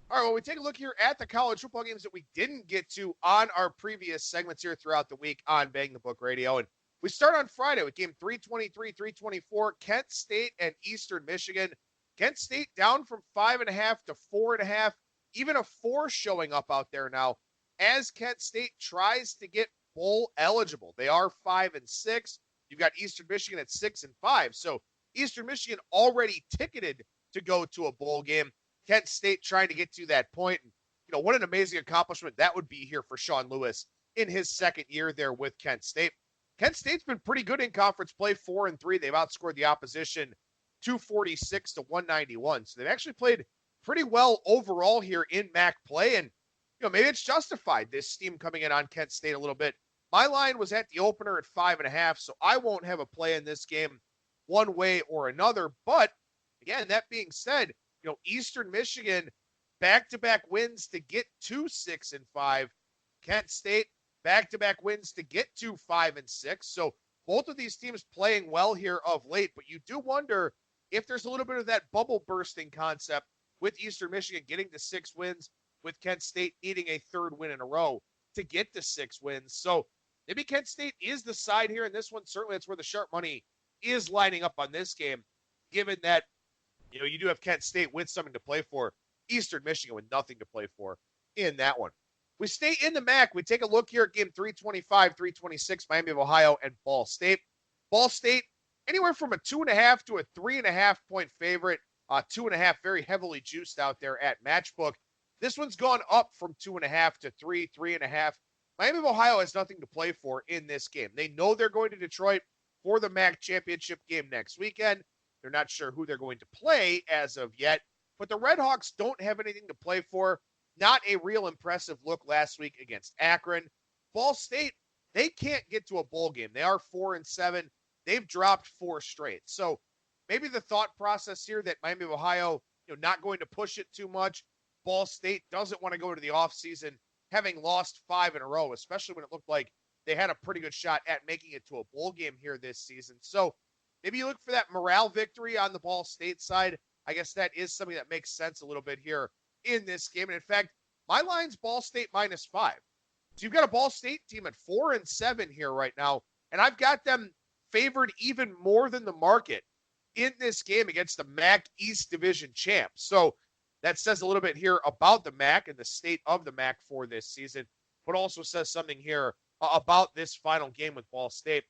All right, well, we take a look here at the college football games that we didn't get to on our previous segments here throughout the week on Bang the Book Radio. And we start on Friday with game 323, 324, Kent State and Eastern Michigan. Kent State down from 5.5 to 4.5, even a 4 showing up out there now as Kent State tries to get bowl eligible. They are 5-6. You've got Eastern Michigan at 6-5. So Eastern Michigan already ticketed to go to a bowl game. Kent State trying to get to that point. And, what an amazing accomplishment that would be here for Sean Lewis in his second year there with Kent State. Kent State's been pretty good in conference play, 4-3. They've outscored the opposition 246 to 191. So they've actually played pretty well overall here in MAC play. And, maybe it's justified, this steam coming in on Kent State a little bit. My line was at the opener at 5.5, so I won't have a play in this game one way or another. But, again, that being said, Eastern Michigan back-to-back wins to get to 6-5. Kent State back-to-back wins to get to 5-6. So both of these teams playing well here of late, but you do wonder if there's a little bit of that bubble bursting concept with Eastern Michigan getting to 6 wins, with Kent State needing a third win in a row to get to 6 wins. So maybe Kent State is the side here in this one. Certainly that's where the sharp money is lining up on this game, given that you do have Kent State with something to play for, Eastern Michigan with nothing to play for in that one. We stay in the MAC. We take a look here at game 325, 326, Miami of Ohio and Ball State. Ball State, anywhere from a 2.5 to a 3.5 point favorite. 2.5 very heavily juiced out there at Matchbook. This one's gone up from 2.5 to 3, 3.5. Miami of Ohio has nothing to play for in this game. They know they're going to Detroit for the MAC championship game next weekend. They're not sure who they're going to play as of yet, but the Red Hawks don't have anything to play for. Not a real impressive look last week against Akron. Ball State, they can't get to a bowl game. They are 4-7. They've dropped 4 straight. So maybe the thought process here that Miami of Ohio, not going to push it too much. Ball State doesn't want to go to the offseason having lost 5 in a row, especially when it looked like they had a pretty good shot at making it to a bowl game here this season. So maybe you look for that morale victory on the Ball State side. I guess that is something that makes sense a little bit here in this game. And in fact, my line's Ball State -5. So you've got a Ball State team at 4-7 here right now, and I've got them favored even more than the market in this game against the MAC East Division champs. So that says a little bit here about the MAC and the state of the MAC for this season, but also says something here about this final game with Ball State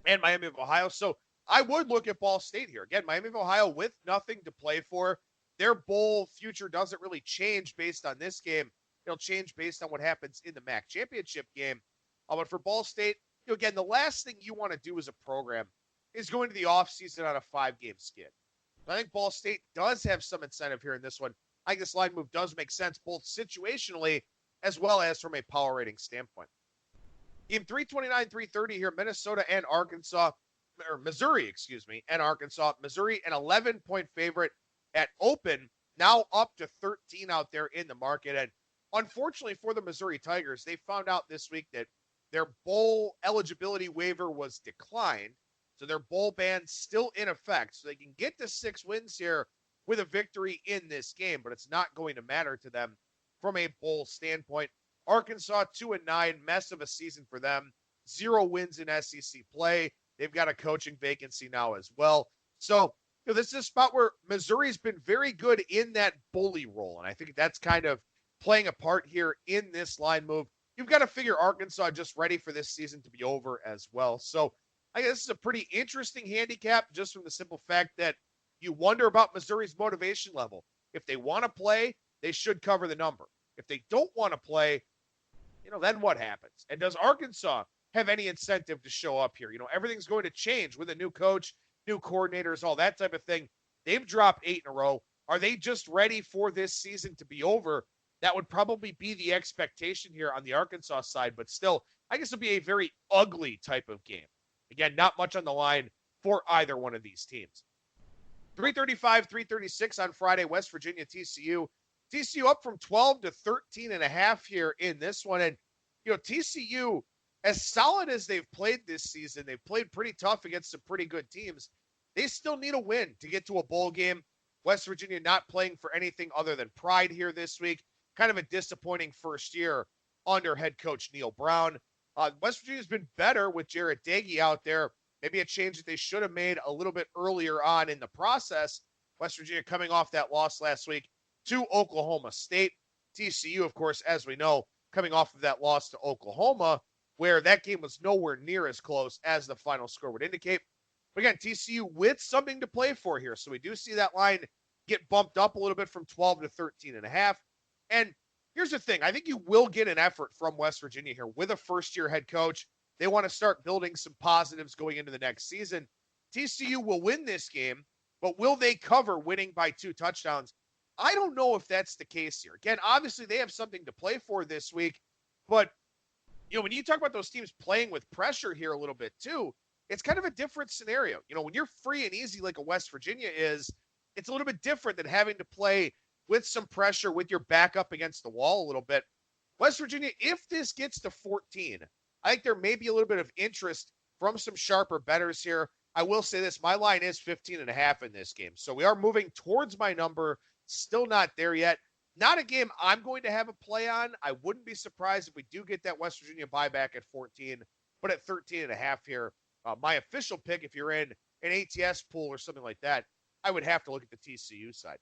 and Miami of Ohio. So I would look at Ball State here. Again, Miami of Ohio with nothing to play for. Their bowl future doesn't really change based on this game. It'll change based on what happens in the MAC championship game. But for Ball State, again, the last thing you want to do as a program is going to the offseason on a 5-game skid. I think Ball State does have some incentive here in this one. I think this line move does make sense both situationally as well as from a power rating standpoint. Game 329, 330 here, Minnesota and Arkansas, or Missouri, and Arkansas. Missouri, an 11-point favorite at open, now up to 13 out there in the market. And unfortunately for the Missouri Tigers, they found out this week that their bowl eligibility waiver was declined. So their bowl ban's still in effect. So they can get to 6 wins here with a victory in this game, but it's not going to matter to them from a bowl standpoint. Arkansas 2-9, mess of a season for them. 0 wins in SEC play. They've got a coaching vacancy now as well. So this is a spot where Missouri's been very good in that bully role, and I think that's kind of playing a part here in this line move. You've got to figure Arkansas just ready for this season to be over as well. So I guess this is a pretty interesting handicap just from the simple fact that you wonder about Missouri's motivation level. If they want to play, they should cover the number. If they don't want to play, then what happens? And does Arkansas have any incentive to show up here? Everything's going to change with a new coach, new coordinators, all that type of thing. They've dropped 8 in a row. Are they just ready for this season to be over? That would probably be the expectation here on the Arkansas side, but still, I guess it'll be a very ugly type of game. Again, not much on the line for either one of these teams. 335, 336 on Friday, West Virginia, TCU. TCU up from 12 to 13.5 here in this one. And, TCU, as solid as they've played this season, they've played pretty tough against some pretty good teams. They still need a win to get to a bowl game. West Virginia not playing for anything other than pride here this week. Kind of a disappointing first year under head coach Neil Brown. West Virginia's been better with Jarrett Dagey out there. Maybe a change that they should have made a little bit earlier on in the process. West Virginia coming off that loss last week to Oklahoma State. TCU, of course, as we know, coming off of that loss to Oklahoma, where that game was nowhere near as close as the final score would indicate. But again, TCU with something to play for here. So we do see that line get bumped up a little bit from 12 to 13.5. And here's the thing. I think you will get an effort from West Virginia here with a first-year head coach. They want to start building some positives going into the next season. TCU will win this game, but will they cover winning by 2 touchdowns? I don't know if that's the case here. Again, obviously they have something to play for this week, but when you talk about those teams playing with pressure here a little bit too, it's kind of a different scenario. When you're free and easy like a West Virginia is, it's a little bit different than having to play with some pressure with your back up against the wall a little bit. West Virginia, if this gets to 14, I think there may be a little bit of interest from some sharper bettors here. I will say this, my line is 15.5 in this game. So we are moving towards my number, still not there yet. Not a game I'm going to have a play on. I wouldn't be surprised if we do get that West Virginia buyback at 14, but at 13.5 here, my official pick, if you're in an ATS pool or something like that, I would have to look at the TCU side.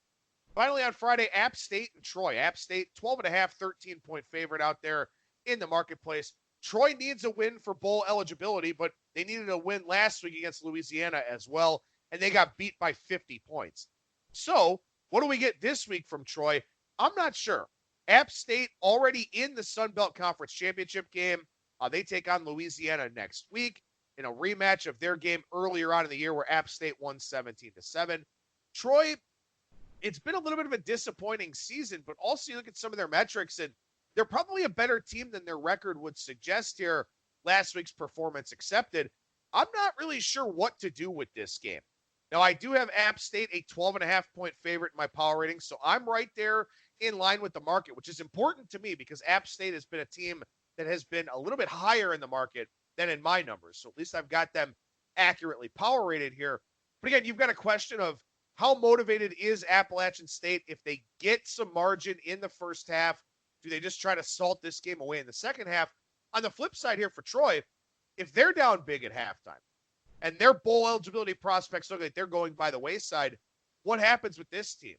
Finally, on Friday, App State and Troy. App State, 12.5, 13-point favorite out there in the marketplace. Troy needs a win for bowl eligibility, but they needed a win last week against Louisiana as well, and they got beat by 50 points. So, what do we get this week from Troy? I'm not sure. App State already in the Sun Belt Conference Championship game. They take on Louisiana next week in a rematch of their game earlier on in the year where App State won 17-7. Troy, it's been a little bit of a disappointing season, but also you look at some of their metrics, and they're probably a better team than their record would suggest here, last week's performance accepted. I'm not really sure what to do with this game. Now, I do have App State a 12.5-point favorite in my power rating, so I'm right there in line with the market, which is important to me because App State has been a team that has been a little bit higher in the market than in my numbers. So at least I've got them accurately power rated here. But again, you've got a question of how motivated is Appalachian State if they get some margin in the first half? Do they just try to salt this game away in the second half? On the flip side here for Troy, if they're down big at halftime and their bowl eligibility prospects look like they're going by the wayside, what happens with this team?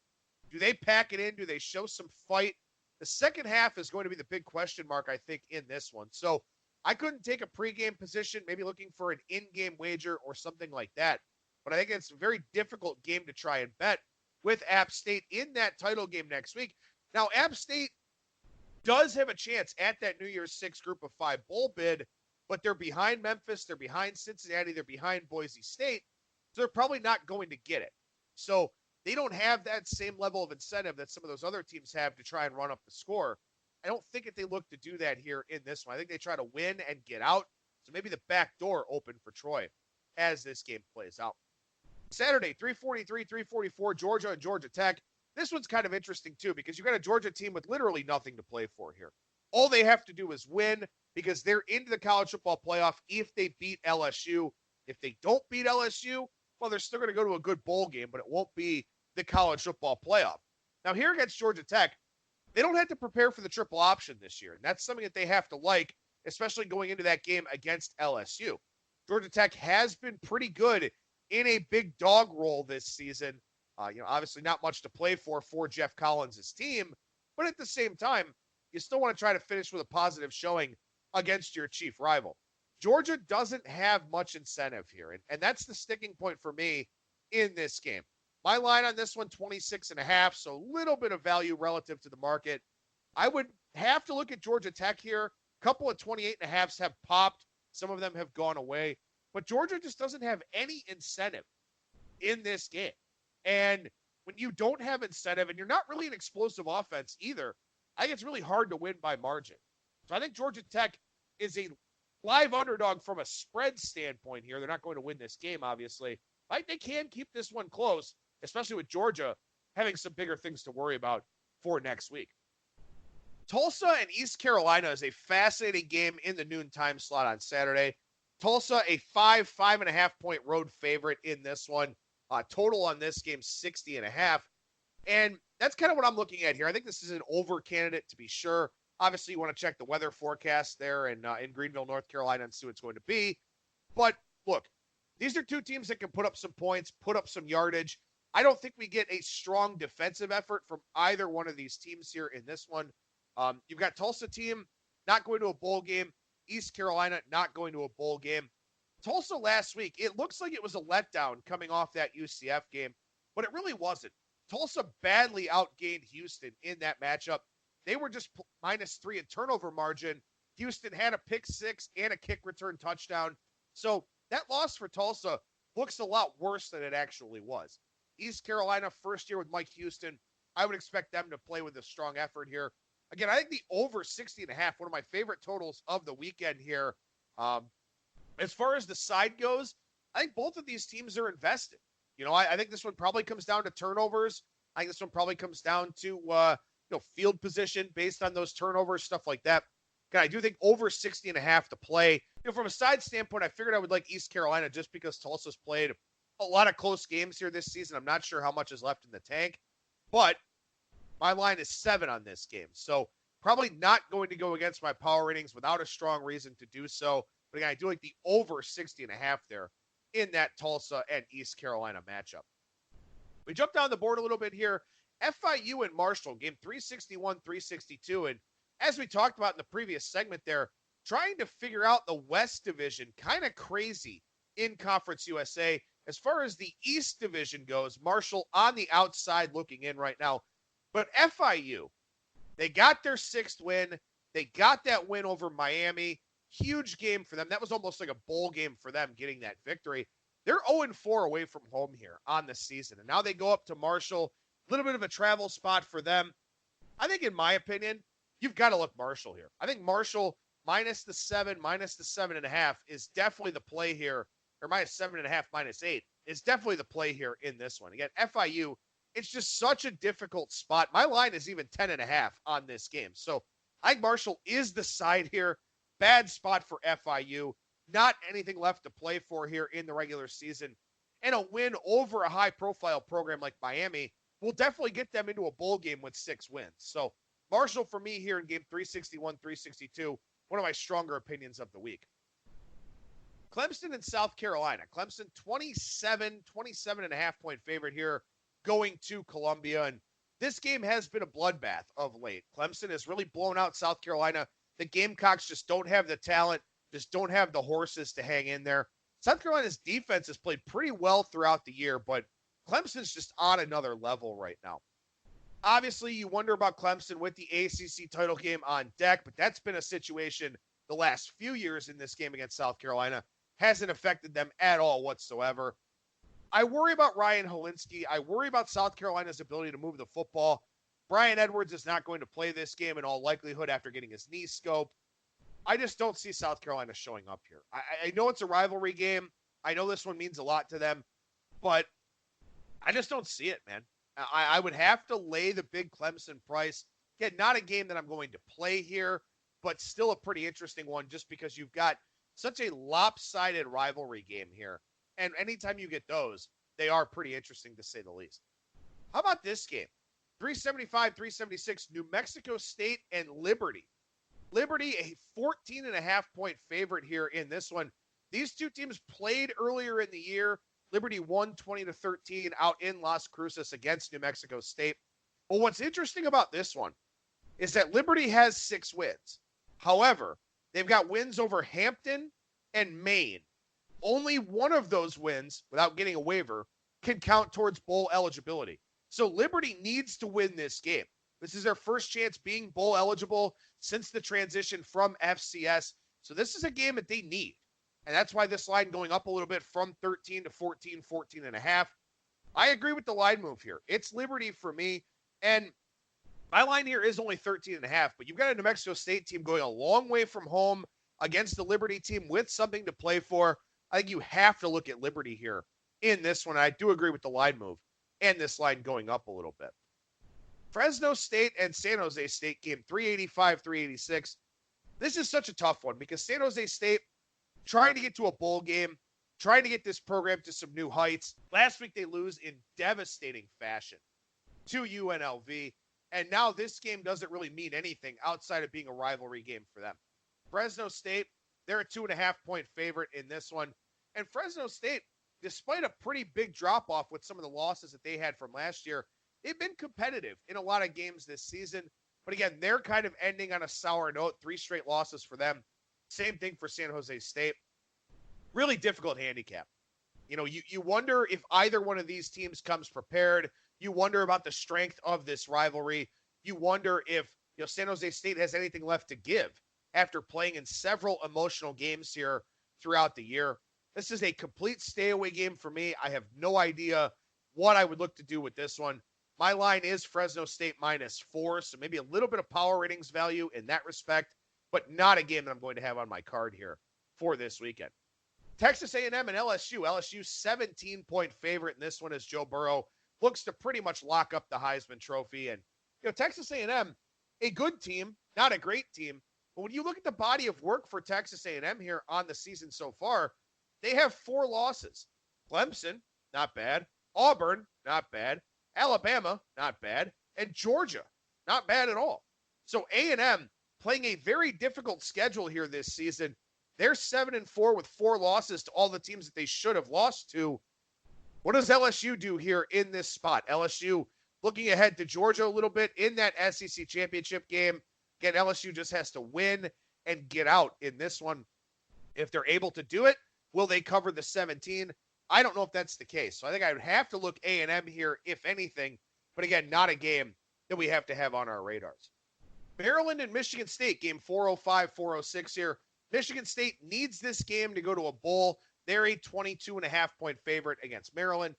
Do they pack it in? Do they show some fight? The second half is going to be the big question mark, I think, in this one. So I couldn't take a pregame position, maybe looking for an in-game wager or something like that. But I think it's a very difficult game to try and bet with App State in that title game next week. Now, App State does have a chance at that New Year's Six Group of 5 bowl bid, but they're behind Memphis, they're behind Cincinnati, they're behind Boise State, so they're probably not going to get it. So they don't have that same level of incentive that some of those other teams have to try and run up the score. I don't think that they look to do that here in this one. I think they try to win and get out, so maybe the back door open for Troy as this game plays out. Saturday, 3:43, 3:44, Georgia and Georgia Tech. This one's kind of interesting, too, because you've got a Georgia team with literally nothing to play for here. All they have to do is win because they're into the college football playoff if they beat LSU. If they don't beat LSU, well, they're still going to go to a good bowl game, but it won't be the college football playoff. Now, here against Georgia Tech, they don't have to prepare for the triple option this year, and that's something that they have to like, especially going into that game against LSU. Georgia Tech has been pretty good in a big dog role this season. Obviously not much to play for Jeff Collins' team, but at the same time, you still want to try to finish with a positive showing against your chief rival. Georgia doesn't have much incentive here, and that's the sticking point for me in this game. My line on this one, 26.5, so a little bit of value relative to the market. I would have to look at Georgia Tech here. A couple of 28.5s have popped. Some of them have gone away. But Georgia just doesn't have any incentive in this game. And when you don't have incentive and you're not really an explosive offense either, I think it's really hard to win by margin. So I think Georgia Tech is a live underdog from a spread standpoint here. They're not going to win this game, obviously. I think they can keep this one close, especially with Georgia having some bigger things to worry about for next week. Tulsa and East Carolina is a fascinating game in the noon time slot on Saturday. Tulsa, a 5.5 point road favorite in this one. Total on this game, 60.5. And that's kind of what I'm looking at here. I think this is an over candidate to be sure. Obviously, you want to check the weather forecast there in Greenville, North Carolina, and see what it's going to be. But look, these are two teams that can put up some points, put up some yardage. I don't think we get a strong defensive effort from either one of these teams here in this one. You've got Tulsa team not going to a bowl game, East Carolina not going to a bowl game. Tulsa last week, it looks like it was a letdown coming off that UCF game, but it really wasn't. Tulsa badly outgained Houston in that matchup. They were just -3 in turnover margin. Houston had a pick six and a kick return touchdown. So that loss for Tulsa looks a lot worse than it actually was. East Carolina, first year with Mike Houston. I would expect them to play with a strong effort here. Again, I think the over 60.5, one of my favorite totals of the weekend here. As far as the side goes, I think both of these teams are invested. I think this one probably comes down to turnovers. I think this one probably comes down to field position based on those turnovers, stuff like that. Again, I do think over 60.5 to play. From a side standpoint, I figured I would like East Carolina just because Tulsa's played a lot of close games here this season. I'm not sure how much is left in the tank, but my line is 7 on this game. So probably not going to go against my power ratings without a strong reason to do so. But again, I do like the over 60.5 there in that Tulsa and East Carolina matchup. We jump down the board a little bit here. FIU and Marshall, game 361, 362. And as we talked about in the previous segment there, trying to figure out the West Division, kind of crazy in Conference USA. As far as the East Division goes, Marshall on the outside looking in right now. But FIU, they got their 6th win. They got that win over Miami. Huge game for them. That was almost like a bowl game for them getting that victory. They're 0-4 away from home here on the season. And now they go up to Marshall. A little bit of a travel spot for them. I think, in my opinion, you've got to look Marshall here. I think Marshall minus the 7, minus the 7.5 is definitely the play here. Or minus 7.5, -8 is definitely the play here in this one. Again, FIU, it's just such a difficult spot. My line is even 10.5 on this game. So I think Marshall is the side here. Bad spot for FIU. Not anything left to play for here in the regular season. And a win over a high-profile program like Miami will definitely get them into a bowl game with 6 wins. So Marshall for me here in game 361, 362, one of my stronger opinions of the week. Clemson and South Carolina. Clemson 27.5 point favorite here going to Columbia. And this game has been a bloodbath of late. Clemson has really blown out South Carolina. The Gamecocks just don't have the talent, just don't have the horses to hang in there. South Carolina's defense has played pretty well throughout the year, but Clemson's just on another level right now. Obviously, you wonder about Clemson with the ACC title game on deck, but that's been a situation the last few years in this game against South Carolina. Hasn't affected them at all whatsoever. I worry about Ryan Hilinski. I worry about South Carolina's ability to move the football. Brian Edwards is not going to play this game in all likelihood after getting his knee scoped. I just don't see South Carolina showing up here. I know it's a rivalry game. I know this one means a lot to them, but I just don't see it, man. I would have to lay the big Clemson price. Again, not a game that I'm going to play here, but still a pretty interesting one just because you've got such a lopsided rivalry game here. And anytime you get those, they are pretty interesting to say the least. How about this game? 375, 376, New Mexico State and Liberty. Liberty, a 14.5 point favorite here in this one. These two teams played earlier in the year. Liberty won 20-13 out in Las Cruces against New Mexico State. But what's interesting about this one is that Liberty has 6 wins. However, they've got wins over Hampton and Maine. Only one of those wins, without getting a waiver, can count towards bowl eligibility. So Liberty needs to win this game. This is their first chance being bowl eligible since the transition from FCS. So this is a game that they need. And that's why this line going up a little bit from 13 to 14, 14.5. I agree with the line move here. It's Liberty for me. And my line here is only 13.5, but you've got a New Mexico State team going a long way from home against the Liberty team with something to play for. I think you have to look at Liberty here in this one. I do agree with the line move and this line going up a little bit. Fresno State and San Jose State game 385, 386. This is such a tough one because San Jose State trying to get to a bowl game, trying to get this program to some new heights. Last week they lose in devastating fashion to UNLV. And now this game doesn't really mean anything outside of being a rivalry game for them. Fresno State, they're a 2.5-point favorite in this one. And Fresno State, despite a pretty big drop-off with some of the losses that they had from last year, they've been competitive in a lot of games this season. But again, they're kind of ending on a sour note. 3 straight losses for them. Same thing for San Jose State. Really difficult handicap. You wonder if either one of these teams comes prepared. You wonder about the strength of this rivalry. You wonder if San Jose State has anything left to give after playing in several emotional games here throughout the year. This is a complete stay-away game for me. I have no idea what I would look to do with this one. My line is Fresno State -4, so maybe a little bit of power ratings value in that respect, but not a game that I'm going to have on my card here for this weekend. Texas A&M and LSU. LSU 17-point favorite in this one as Joe Burrow looks to pretty much lock up the Heisman Trophy. And Texas A&M, a good team, not a great team, but when you look at the body of work for Texas A&M here on the season so far, they have 4 losses. Clemson, not bad. Auburn, not bad. Alabama, not bad. And Georgia, not bad at all. So A&M playing a very difficult schedule here this season. They're 7-4 with 4 losses to all the teams that they should have lost to. What does LSU do here in this spot? LSU looking ahead to Georgia a little bit in that SEC championship game. Again, LSU just has to win and get out in this one. If they're able to do it, will they cover the 17? I don't know if that's the case. So I think I would have to look A&M here, if anything. But again, not a game that we have to have on our radars. Maryland and Michigan State, game 405, 406 here. Michigan State needs this game to go to a bowl. They're a 22.5-point favorite against Maryland.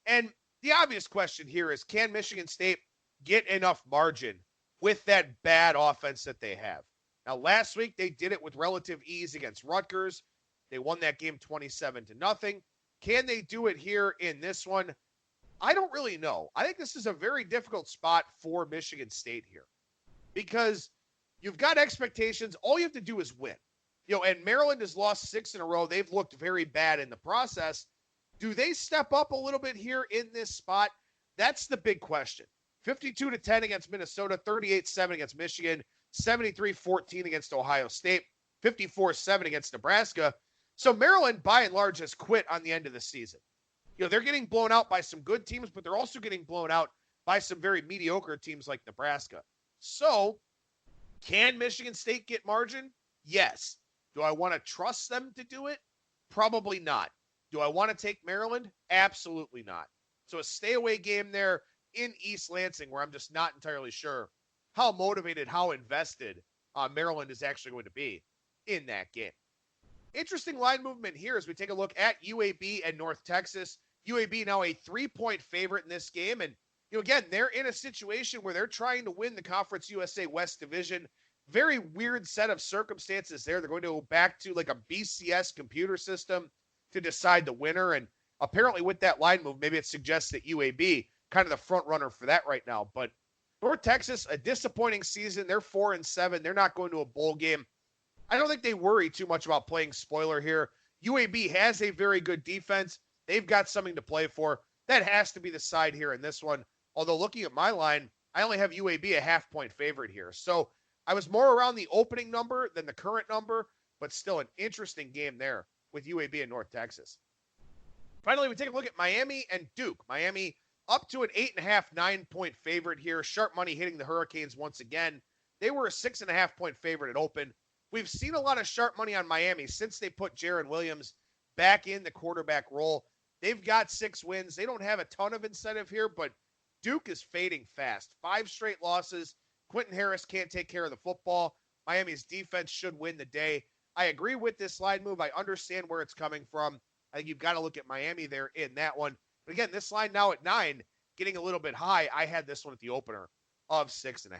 And the obvious question here is, can Michigan State get enough margin with that bad offense that they have? Now, last week they did it with relative ease against Rutgers. They won that game 27-0. Can they do it here in this one? I don't really know. I think this is a very difficult spot for Michigan State here because you've got expectations. All you have to do is win. And Maryland has lost 6 in a row. They've looked very bad in the process. Do they step up a little bit here in this spot? That's the big question. 52-10 against Minnesota, 38-7 against Michigan, 73-14 against Ohio State, 54-7 against Nebraska. So Maryland, by and large, has quit on the end of the season. They're getting blown out by some good teams, but they're also getting blown out by some very mediocre teams like Nebraska. So can Michigan State get margin? Yes. Do I want to trust them to do it? Probably not. Do I want to take Maryland? Absolutely not. So a stay-away game there in East Lansing where I'm just not entirely sure how motivated, how invested Maryland is actually going to be in that game. Interesting line movement here as we take a look at UAB and North Texas. UAB now a 3-point favorite in this game. And, again, they're in a situation where they're trying to win the Conference USA West Division. Very weird set of circumstances there. They're going to go back to like a BCS computer system to decide the winner. And apparently with that line move, maybe it suggests that UAB kind of the front runner for that right now. But North Texas, a disappointing season. They're 4-7. They're not going to a bowl game. I don't think they worry too much about playing spoiler here. UAB has a very good defense. They've got something to play for. That has to be the side here in this one. Although looking at my line, I only have UAB a half-point favorite here. So I was more around the opening number than the current number, but still an interesting game there with UAB and North Texas. Finally, we take a look at Miami and Duke. Miami up to an 8.5, 9-point favorite here. Sharp money hitting the Hurricanes once again. They were a 6.5-point favorite at open. We've seen a lot of sharp money on Miami since they put Jaron Williams back in the quarterback role. They've got 6 wins. They don't have a ton of incentive here, but Duke is fading fast. 5 straight losses. Quentin Harris can't take care of the football. Miami's defense should win the day. I agree with this line move. I understand where it's coming from. I think you've got to look at Miami there in that one. But again, this line now at 9, getting a little bit high. I had this one at the opener of 6.5.